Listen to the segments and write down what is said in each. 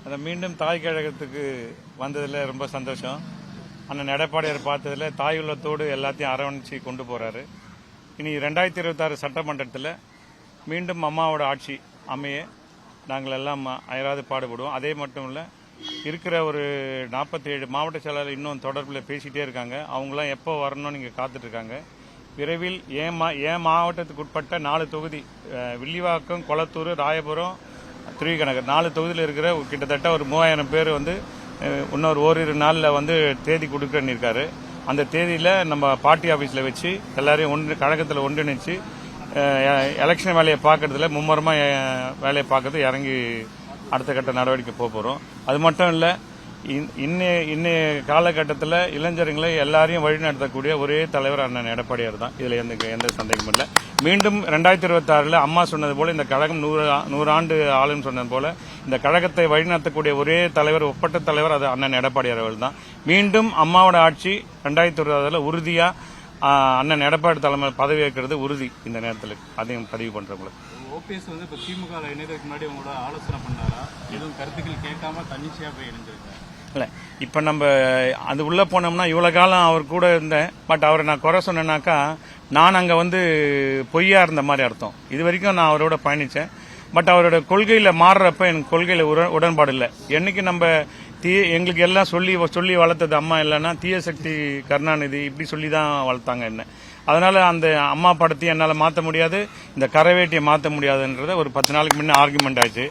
அதை மீண்டும் தாய் கழகத்துக்கு வந்ததில் ரொம்ப சந்தோஷம். அண்ணன் எடப்பாடியார் பார்த்ததில் தாய் உள்ளத்தோடு எல்லாத்தையும் அரவணைச்சு கொண்டு போகிறாரு. இனி 2026 சட்டமன்றத்தில் மீண்டும் அம்மாவோட ஆட்சி அமைய நாங்கள் எல்லாம் அயராது பாடுபடுவோம். அதே மட்டும் இல்லை, இருக்கிற ஒரு 47 மாவட்ட செயலாளர் இன்னும் தொடர்பில் பேசிகிட்டே இருக்காங்க. அவங்களாம் எப்போ வரணும்னு இங்கே காத்துட்ருக்காங்க. விரைவில் என் மாவட்டத்துக்கு உட்பட்ட 4 தொகுதி, வில்லிவாக்கம், கொளத்தூர், ராயபுரம், திருவிகநகர் 4 தொகுதியில் இருக்கிற கிட்டத்தட்ட ஒரு 3000 பேர் இன்னொரு ஓரிரு நாளில் தேதி கொடுக்குறேன்னு இருக்காரு. அந்த தேதியில் நம்ம பார்ட்டி ஆஃபீஸில் வச்சு எல்லாரையும் கழகத்தில் ஒன்றிணைச்சு எலெக்ஷன் வேலையை பார்க்கறதுல மும்முரமாக வேலையை பார்க்கறது இறங்கி அடுத்த கட்ட நடவடிக்கை போகிறோம். அது மட்டும் இல்லை, இன்னைய காலகட்டத்தில் இளைஞர்களை எல்லாரையும் வழிநடத்தக்கூடிய ஒரே தலைவர் அண்ணன் எடப்பாடியார் தான். இதில் எந்த சந்தேகமும் இல்லை. மீண்டும் 2026 அம்மா சொன்னது போல இந்த கழகம் 100 ஆண்டு ஆளுன்னு சொன்னது போல இந்த கழகத்தை வழிநடத்தக்கூடிய ஒரே தலைவர், ஒப்பற்ற தலைவர் அது அண்ணன் எடப்பாடியார் அவர்கள் தான். மீண்டும் அம்மாவோட ஆட்சி 2026 உறுதியாக அண்ணன் எடப்பாடி தலைமை பதவி ஏற்கிறது உறுதி. இந்த நேரத்தில் அதையும் பதிவு பண்றவங்களுக்கு ஓபிஎஸ் இப்போ திமுக இணையதுக்கு முன்னாடி உங்களோட ஆலோசனை பண்ணாரா? எதுவும் கருத்துக்கள் கேட்காம தன்னிச்சையாக போய் இணைஞ்சிருக்காரு? இல்லை, இப்போ நம்ம அது உள்ளே போனோம்னா இவ்வளோ காலம் அவர் கூட இருந்தேன். பட் அவரை நான் குறை சொன்னேன்னாக்கா நான் அங்கே பொய்யா இருந்த மாதிரி அர்த்தம். இது வரைக்கும் நான் அவரோட பயணித்தேன். பட் அவரோட கொள்கையில் மாறுறப்ப எனக்கு கொள்கையில் உடன்பாடு இல்லை. என்னைக்கு நம்ம எங்களுக்கு எல்லாம் சொல்லி வளர்த்தது அம்மா இல்லைன்னா தீய சக்தி கருணாநிதி இப்படி சொல்லி தான் வளர்த்தாங்க என்ன. அதனால அந்த அம்மா படத்தையும் என்னால் மாற்ற முடியாது, இந்த கரவேட்டியை மாற்ற முடியாதுன்றத ஒரு 10 நாளுக்கு முன்னே ஆர்குமெண்ட் ஆச்சு.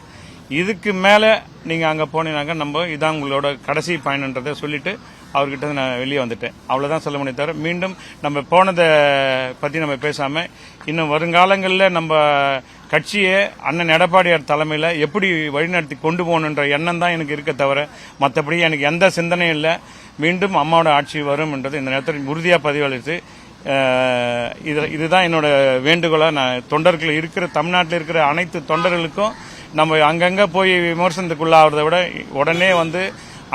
இதுக்கு மேலே நீங்கள் அங்கே போனீங்கன்னாக்கா நம்ம இதான் உங்களோட கடைசி பயணன்றதை சொல்லிட்டு அவர்கிட்ட நான் வெளியே வந்துட்டேன். அவ்வளோதான் சொல்ல முடியும். தவிர மீண்டும் நம்ம போனதை பற்றி நம்ம பேசாமல் இன்னும் வருங்காலங்களில் நம்ம கட்சியை அண்ணன் எடப்பாடியார் தலைமையில் எப்படி வழிநடத்தி கொண்டு போகணுன்ற எண்ணம் தான் எனக்கு இருக்க தவிர மற்றபடி எனக்கு எந்த சிந்தனையும் இல்லை. மீண்டும் அம்மாவோட ஆட்சி வரும் என்றது இந்த நேரத்தில் உறுதியாக பதிவளித்து இதுதான் என்னோட வேண்டுகோளாக நான் தொண்டர்கள் இருக்கிற தமிழ்நாட்டில் இருக்கிற அனைத்து தொண்டர்களுக்கும் நம்ம அங்கங்கே போய் விமர்சனத்துக்குள்ளாகிறத விட உடனே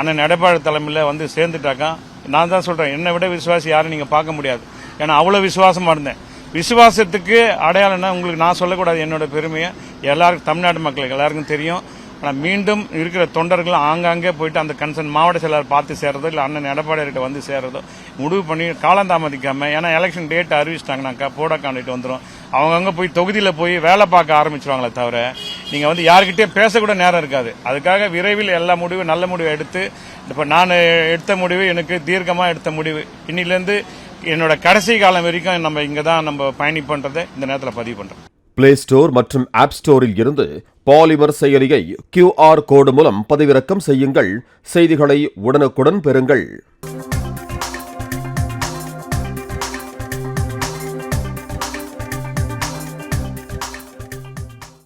அண்ணன் எடப்பாடி தலைமையில் சேர்ந்துட்டாக்கா நான் தான் சொல்கிறேன், என்னை விட விசுவாசி யாரும் நீங்கள் பார்க்க முடியாது. ஏன்னா அவ்வளோ விசுவாசமாக இருந்தேன். விசுவாசத்துக்கு அடையாளம்னா உங்களுக்கு நான் சொல்லக்கூடாது என்னோட பெருமையை, எல்லாருக்கும் தமிழ்நாட்டு மக்களுக்கு எல்லாருக்கும் தெரியும். ஆனால் மீண்டும் இருக்கிற தொண்டர்கள் ஆங்காங்கே போயிட்டு அந்த கன்சர்ன் மாவட்ட செயலாளர் பார்த்து சேர்றதோ இல்லை அண்ணன் எடப்பாடியார்கிட்ட சேர்றதோ முடிவு பண்ணி காலந்தாமதிக்காமல், ஏன்னா எலெக்ஷன் டேட் அறிவிச்சிட்டாங்கனாக்கா போட காண்டிட்டு வந்துடும். அவங்கவுங்க போய் தொகுதியில் போய் வேலை பார்க்க ஆரம்பிச்சிருவாங்களே தவிர நீங்கள் யாருக்கிட்டே பேசக்கூட நேரம் இருக்காது. அதுக்காக விரைவில் எல்லா முடிவும் நல்ல முடிவை எடுத்து, இப்போ நான் எடுத்த முடிவு எனக்கு தீர்க்கமாக எடுத்த முடிவு. இன்னிலேருந்து என்னோட கடைசி காலம் வரைக்கும் நம்ம இங்கே தான் நம்ம பயணிப்பன்றதை இந்த நேரத்தில் பதிவு பண்ணுறோம். பிளே ஸ்டோர் மற்றும் ஆப் ஸ்டோரில் இருந்து பாலிமர் செயலியை QR கோடு மூலம் பதிவிறக்கம் செய்யுங்கள். செய்திகளை உடனுக்குடன் பெறுங்கள்.